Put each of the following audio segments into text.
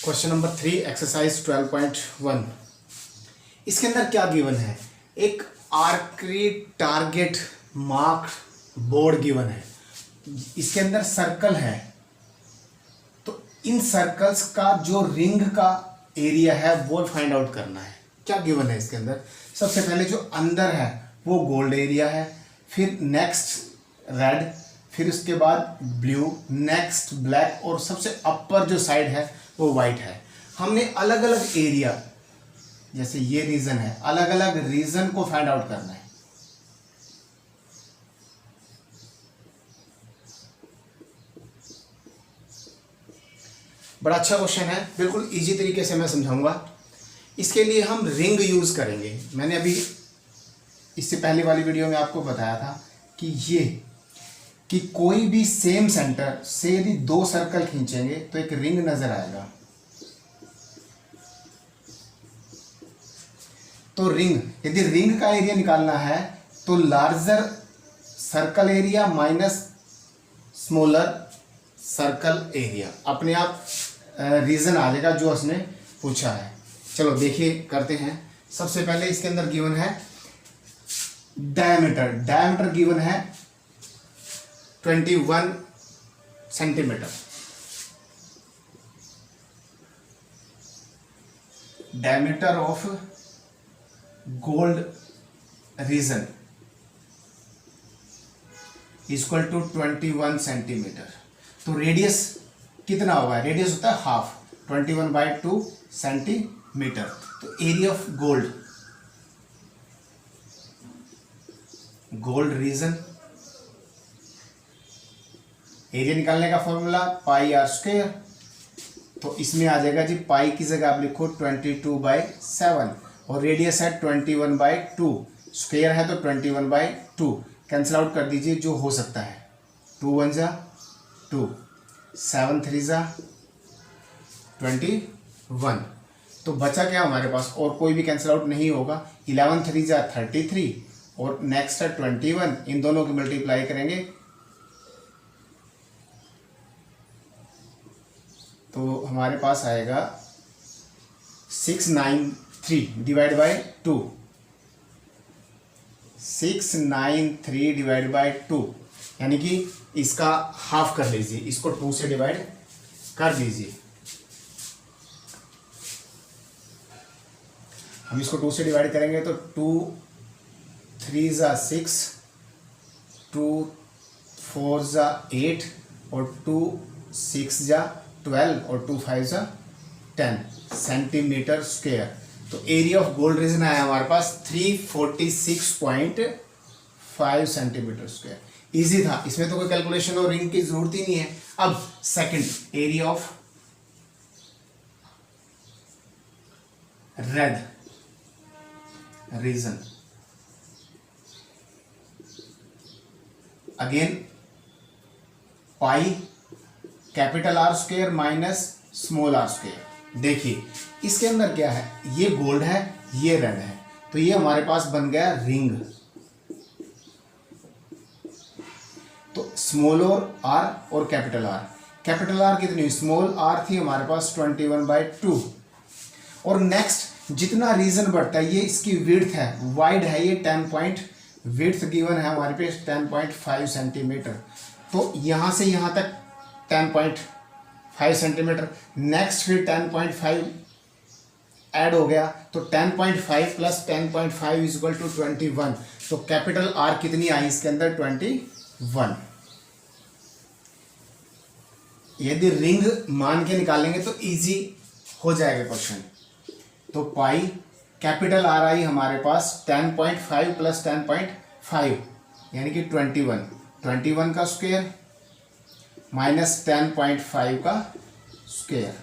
Question number 3 exercise 12.1। इसके अंदर क्या गिवन है? एक आर्करी टारगेट मार्क बोर्ड गिवन है। इसके अंदर सर्कल है, तो इन सर्कल्स का जो रिंग का एरिया है वो फाइंड आउट करना है। क्या गिवन है इसके अंदर? सबसे पहले जो अंदर है वो गोल्ड एरिया है, फिर नेक्स्ट रेड, फिर उसके बाद ब्लू, नेक्स्ट ब्लैक और सबसे अपर जो साइड है वो वाइट है। हमने अलग अलग एरिया, जैसे ये रीजन है, अलग अलग रीजन को फाइंड आउट करना है। बड़ा अच्छा क्वेश्चन है, बिल्कुल इजी तरीके से मैं समझाऊंगा। इसके लिए हम रिंग यूज करेंगे। मैंने अभी इससे पहले वाली वीडियो में आपको बताया था कि ये कि कोई भी सेम सेंटर से यदि दो सर्कल खींचेंगे तो एक रिंग नजर आएगा। तो रिंग, यदि रिंग का एरिया निकालना है तो larger circle area minus smaller circle area, अपने आप रीजन आ जाएगा जो उसने पूछा है। चलो देखिए, करते हैं। सबसे पहले इसके अंदर गिवन है डायमीटर। डायमीटर गिवन है 21 centimetre. Diameter of gold region equal to 21 centimetre. तो रेडियस कितना होगा? रेडियस होता है हाफ, 21/2 सेंटीमीटर। तो area of gold region, area निकालने का फॉर्मूला पाई आर स्क्वायर। तो इसमें आ जाएगा जी, पाई की जगह आप लिखो 22/7 और रेडियस है 21/2, स्क्वायर है तो 21/2। कैंसिल आउट कर दीजिए जो हो सकता है। 2 1 जा 2, 7 3 जा 21। तो बचा क्या हमारे पास? और कोई भी कैंसिल आउट नहीं होगा। 11 3 जा 33 और नेक्स्ट है 21। इन दोनों की मल्टीप्लाई करेंगे तो हमारे पास आएगा 693 डिवाइड बाई 2, 693 डिवाइड बाई 2, यानी कि इसका हाफ कर लीजिए, इसको 2 से डिवाइड कर दीजिए। हम इसको 2 से डिवाइड करेंगे तो 2 3 जा 6, 2 4 जा 8 और 2 6 जा 12 और 2 5 जा 10 सेंटीमीटर स्क्वायर। तो एरिया ऑफ गोल्ड रीजन आया हमारे पास 346.5 सेंटीमीटर स्क्वायर। इजी था, इसमें तो कोई कैलकुलेशन और रिंग की जरूरत ही नहीं है। अब second, area of red region. Again pi capital R square minus small are square. देखिए इसके अंदर क्या है, ये गोल्ड है, ये रेड है, तो ये हमारे पास बन गया रिंग। तो स्मॉल आर और कैपिटल आर। कैपिटल आर कितनी? स्मॉल आर थी हमारे पास 21/2। और नेक्स्ट जितना रीजन बढ़ता है, ये इसकी विड्थ है, वाइड है ये 10 विड्थ गिवन है हमारे पास 10.5 सेंटीमीटर। तो यहां से यहां तक 10.5 सेंटीमीटर, नेक्स्ट फिर 10.5 ऐड हो गया, तो 10.5 प्लस 10.5 इज इक्वल टू 21। तो कैपिटल आर कितनी आई इसके अंदर? 21। यदि रिंग मान के निकालेंगे तो इजी हो जाएगा क्वेश्चन। तो पाई कैपिटल आर आई हमारे पास 10.5 प्लस 10.5 यानी कि 21 का स्क्वायर माइनस 10.5 का स्क्वायर।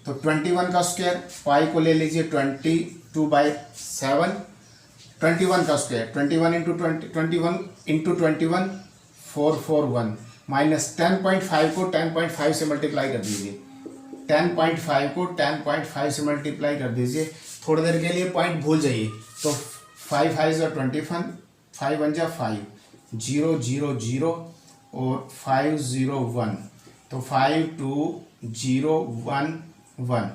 तो 21 का स्क्वायर, पाई को ले लीजिए 22/7, 21 का स्क्वायर 21 इंटू 21 441 माइनस 10.5 को 10.5 से मल्टीप्लाई कर दीजिए। 10.5 को 10.5 से मल्टीप्लाई कर दीजिए। थोड़ी देर के लिए पॉइंट भूल जाइए। तो 5 5 जा 21, 5 1 जा 5, 0 0 0 और 5 0 1। तो 5 2 0 1 1।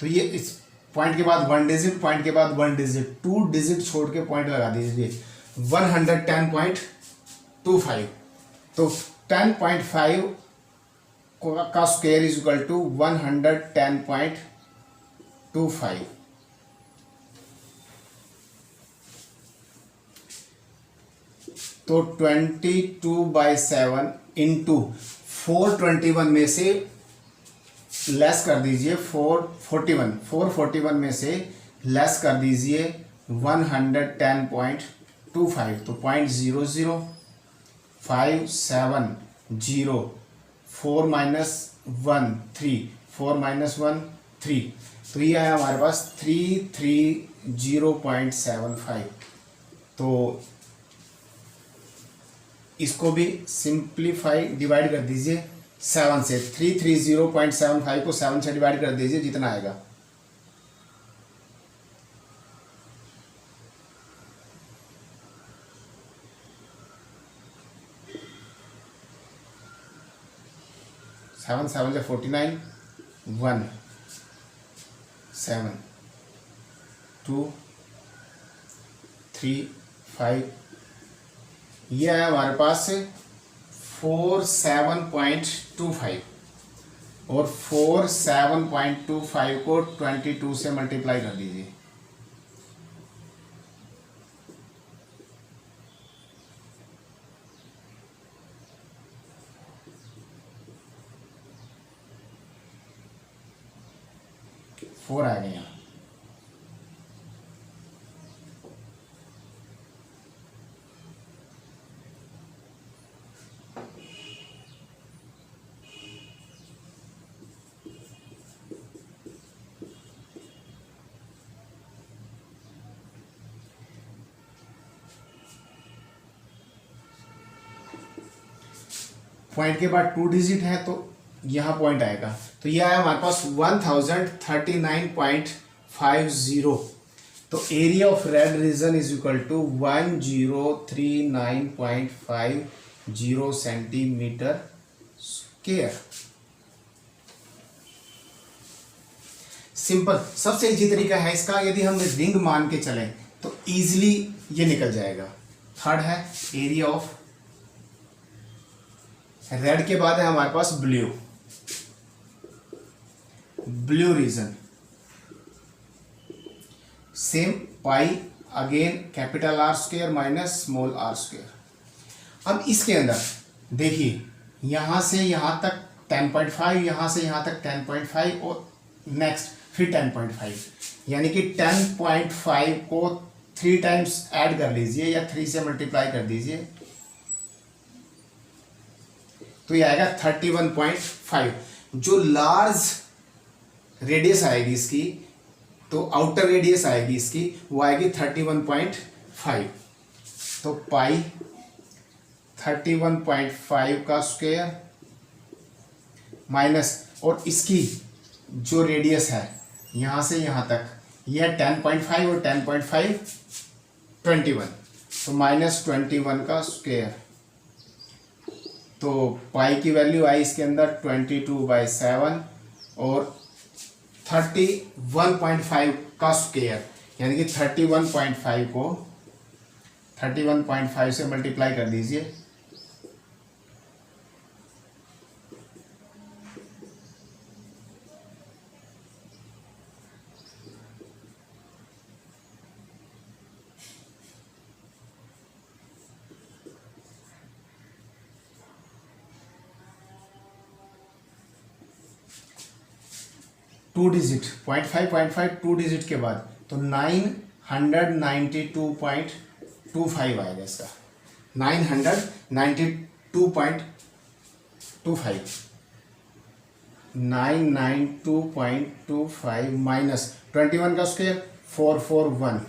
तो ये इस पॉइंट के बाद 1 डिजिट, पॉइंट के बाद 1 डिजिट, 2 डिजिट छोड़ के पॉइंट लगा दीजिए। 110.25। तो 10.5 का स्क्वायर इज इक्वल टू 110.25। तो 22/7 इंटू 421 में से लेस कर दीजिए 441 में से लेस कर दीजिए 110.25। तो 0.00570, 4 माइनस 1 3, 4 माइनस 1 3। तो ये आया हमारे पास 330.75। तो इसको भी सिंप्लीफाई डिवाइड कर दीजिए 7 से। 330.75 को 7 से डिवाइड कर दीजिए, जितना आएगा 7 7 से 49, 1 7 2 3 5। ये है हमारे पास 47.25। और 47.25 को 22 से मल्टीप्लाई कर दीजिए। फोर आ गए यहाँ। पॉइंट के बाद 2 डिजिट है तो यहाँ पॉइंट आएगा। तो यह है हमारे पास 1039.50। तो area of red region is equal to 1039.50 centimetre square. Simple, सबसे इजी तरीका है इसका। यदि हम रिंग मान के चलें तो इजीली ये निकल जाएगा। थर्ड है एरिया ऑफ रेड के बाद है हमारे पास blue region. Same pi again capital R square minus small are square. अब इसके अंदर देखिए यहां से यहां तक 10.5, यहां से यहां तक 10.5 और नेक्स्ट फिर 10.5, यानी कि 10.5 को 3 टाइम्स ऐड कर लीजिए या 3 से मल्टीप्लाई कर दीजिए तो ये आएगा 31.5। जो लार्ज रेडियस आएगी इसकी, तो आउटर रेडियस आएगी इसकी, वो आएगी 31.5। तो पाई 31.5 का स्क्वायर माइनस, और इसकी जो रेडियस है यहां से यहां तक, यह 10.5 और 10.5 21, तो माइनस 21 का स्क्वायर। तो पाई की वैल्यू आई इसके अंदर 22/7 और 31.5 का स्क्वायर, यानी कि 31.5 को 31.5 से मल्टीप्लाई कर दीजिए। टू डिजिट 0.5 2 डिजिट के बाद तो 992.25 आएगा इसका। 992.25 992.25 माइनस 21 का स्क्वायर 441।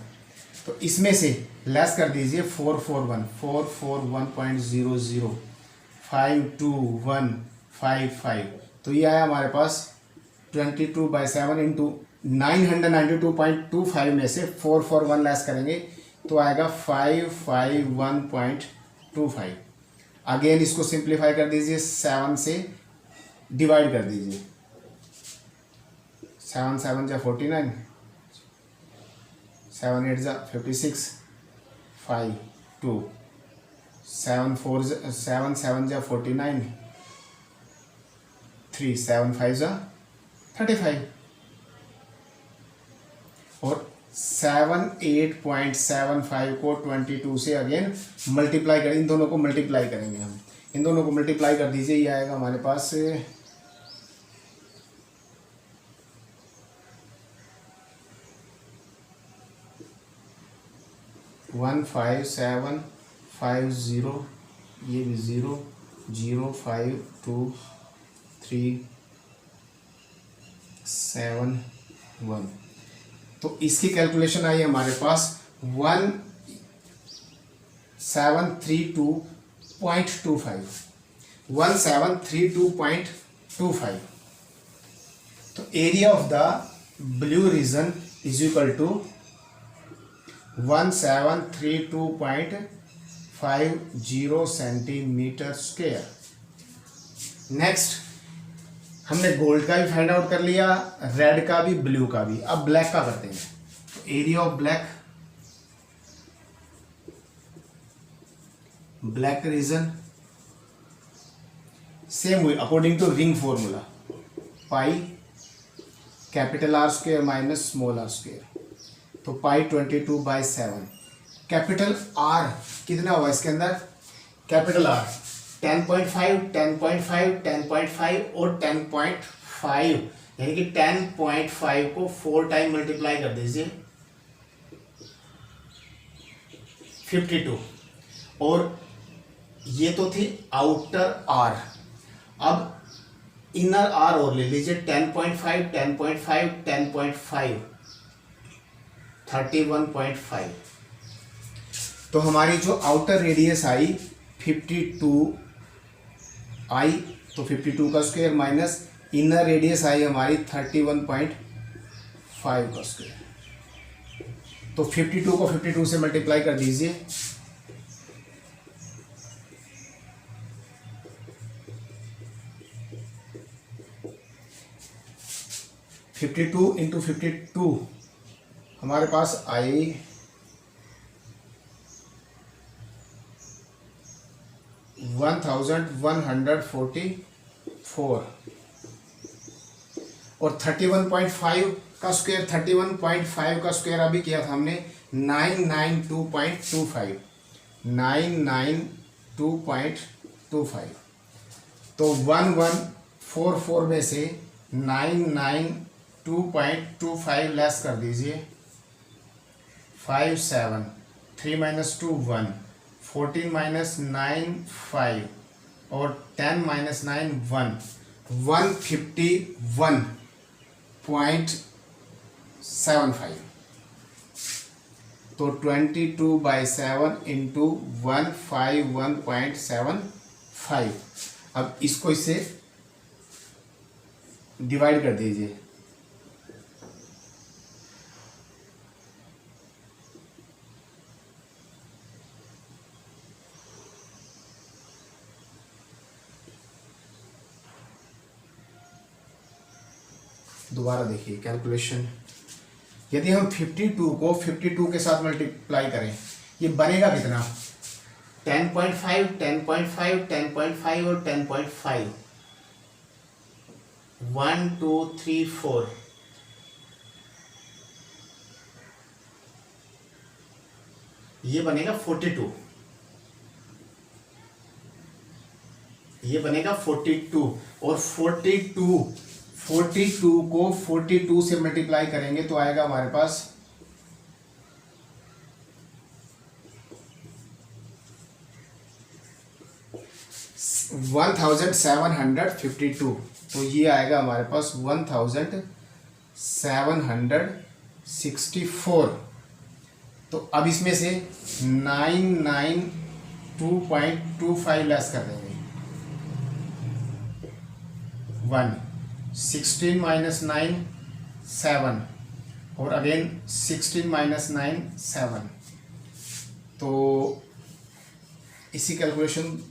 तो इसमें से लेस कर दीजिए 441.00 52155। तो ये आया हमारे पास 22/7 इंटू 992.25 में से 441 लेस करेंगे तो आएगा 551.25। अगेन इसको सिंप्लीफाई कर दीजिए, 7 से डिवाइड कर दीजिए। 7 7 जा 49, 7 8 जा 56, 5 2, 7 7 जा 49, 3 7 5 जा 35 और 78.75 को 22 से अगेन मल्टीप्लाई करें, इन दोनों को मल्टीप्लाई करेंगे हम, इन दोनों को मल्टीप्लाई कर दीजिए, ये आएगा हमारे पास 15750, ये भी 0 0 5 2 3 7 1। तो इसकी कैलकुलेशन आई हमारे पास 1732.25, 1732.25। तो area of the blue region is equal to 1732.50 centimetre square. Next हमने गोल्ड का भी फाइंड आउट कर लिया, रेड का भी, ब्लू का भी। अब ब्लैक का करते हैं। तो area of black region same हुई according to ring formula, pi capital R square minus small are square. तो पाई 22/7। कैपिटल आर कितना हुआ इसके अंदर, कैपिटल आर 10.5 10.5 10.5 और 10.5, यानी कि 10.5 को 4 टाइम मल्टीप्लाई कर दीजिए 52। और ये तो थी आउटर आर, अब इनर आर और ले लीजिए 10.5 10.5 10.5 31.5। तो हमारी जो आउटर रेडियस आई 52 आई, तो 52 का स्क्वायर माइनस इनर रेडियस आई हमारी 31.5 का स्क्वायर। तो 52 को 52 से मल्टीप्लाई कर दीजिए, फिफ्टी टू इंटू 52 हमारे पास आई 1144। और 31.5 का स्क्वायर, 31.5 का स्क्वायर अभी किया था हमने 992.25, 992.25। तो 1144 में से 992.25 लेस कर दीजिए, 5 7 3 माइनस 2 1, 14 माइनस 9 5 और 10 माइनस 9 1, 151.75। तो 22/7 इंटू 151.75। अब इसको इससे डिवाइड कर दीजिए, दोबारा देखिए कैलकुलेशन। यदि हम 52 को 52 के साथ मल्टीप्लाई करें, ये बनेगा कितना, 10.5 10.5 10.5 और 10.5, 1 2 3 4, ये बनेगा 42, ये बनेगा 42। और 42 को 42 से मल्टीप्लाई करेंगे तो आएगा हमारे पास 1752। तो ये आएगा हमारे पास 1764। तो अब इसमें से 992.25 लेस कर देंगे, 1 16 माइनस 9 7 और अगेन 16 माइनस 9 7। तो इसी कैलकुलेशन,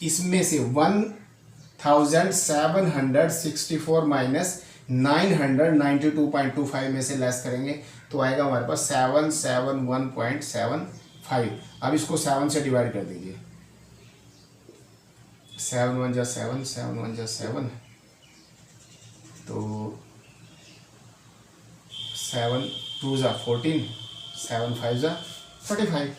इसमें से 1764 माइनस 992.25 में से लेस करेंगे तो आएगा हमारे पास 771.75। अब इसको 7 से डिवाइड कर दीजिए। 7 1 जा 7, 7 1 जा 7, तो 7 2 जा 14, 7 5 जा 45।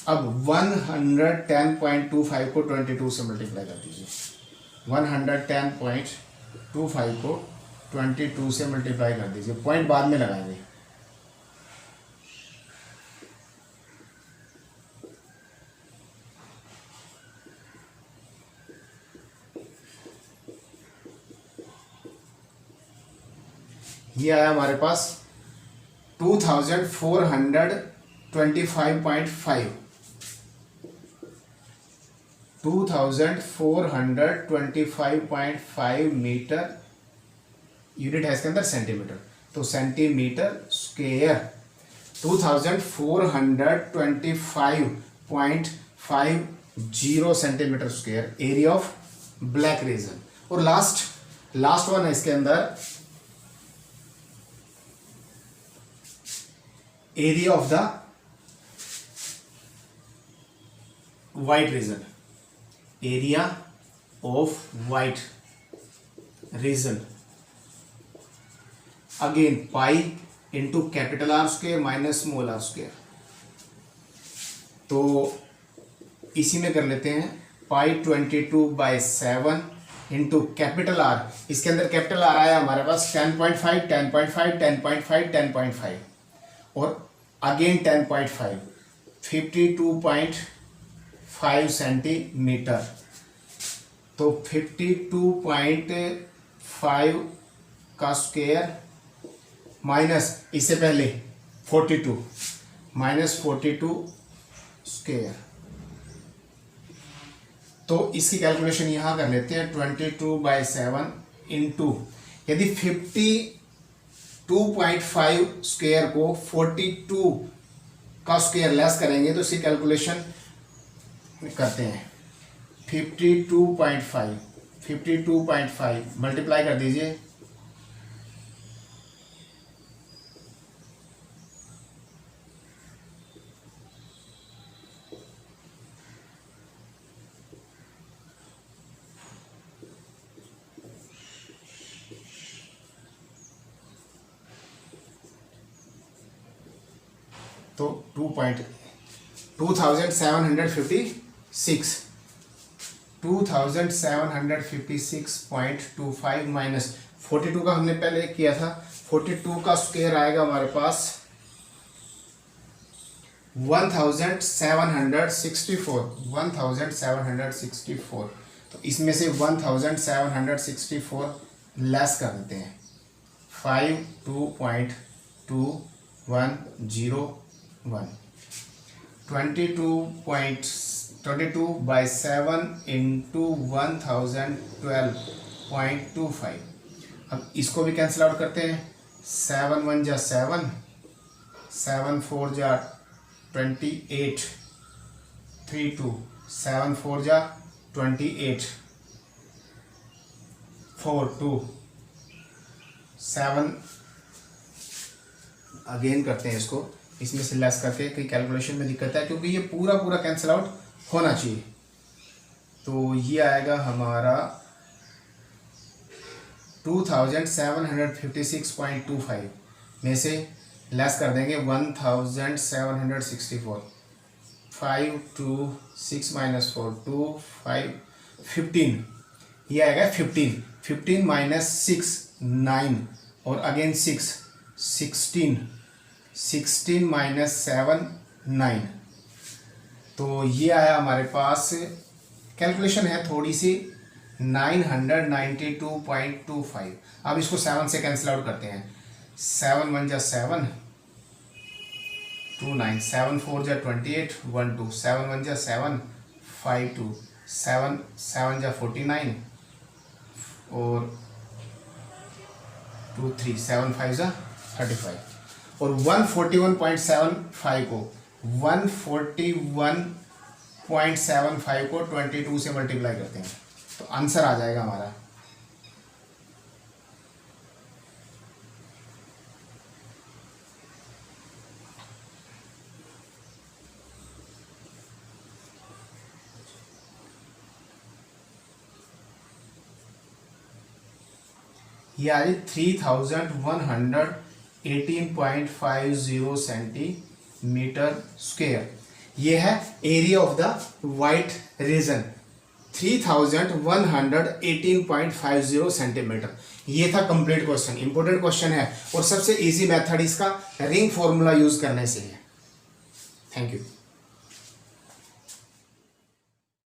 अब 110.25 को 22 से मल्टीप्लाई कर दीजिए। 110.25 को 22 से मल्टीप्लाई कर दीजिए, पॉइंट बाद में लगाएंगे। ये आया हमारे पास 2425.5, 2425.5 मीटर। यूनिट है इसके अंदर सेंटीमीटर, तो centimetre square 2425.50 centimetre square area of black region. और लास्ट वन है इसके अंदर area of the white region, area of white region. Again pi into capital R square minus small are square. तो इसी में कर लेते हैं पाई 22/7 इंटू कैपिटल आर। इसके अंदर कैपिटल आर आया हमारे पास 10.5, 10.5, 10.5, 10.5 और अगेन 10.5, 52.5 सेंटीमीटर। तो 52.5 का स्क्वायर माइनस इससे पहले 42 माइनस 42 स्क्वायर। तो इसकी कैलकुलेशन यहां कर लेते हैं 22/7 इंटू, यदि 52.5 स्क्वायर को 42 का स्क्वायर लेस करेंगे तो इसकी कैलकुलेशन करते हैं। 52.5 मल्टीप्लाई कर दीजिए, तो 2756 माइनस 42 का हमने पहले किया था। 42 का स्क्वायर आएगा हमारे पास 1764। तो इसमें से 1764 लेस कर देते हैं। 52.210 22/7 इंटू 1012.25। अब इसको भी कैंसिल आउट करते हैं। 7 1 जा 7, 7 4 जा 28, 3 2, 7 4 जा 28, 4 2, 7 अगेन करते हैं इसको, इसमें से लेस करके कई कैलकुलेशन में दिक्कत है क्योंकि ये पूरा कैंसिल आउट होना चाहिए। तो ये आएगा हमारा 2756.25 में से लेस कर देंगे 1764। 5 2 6 माइनस 4 2 5 15, ये आएगा 15 माइनस 6 9 और अगेन 16 माइनस 7 9। तो ये आया हमारे पास, कैलकुलेशन है थोड़ी सी 992.25। अब इसको 7 से कैंसिल आउट करते हैं। 7 1 जा 7, 2 9, 7 4 जा 28, 1 2, 7 1 जा 7, 5 2, 7 7 जा 49 और 2 3, 7 5 जा 35। और 141.75 को 141.75 को 22 से मल्टीप्लाई करते हैं तो आंसर आ जाएगा हमारा ये आ रही 3118.50 सेंटीमीटर स्क्वेयर। ये है area of the white region 3118.50 centimetre. ये था कंप्लीट क्वेश्चन, इंपॉर्टेंट क्वेश्चन है और सबसे इजी मेथड इसका रिंग फॉर्मूला यूज करने से है। Thank you.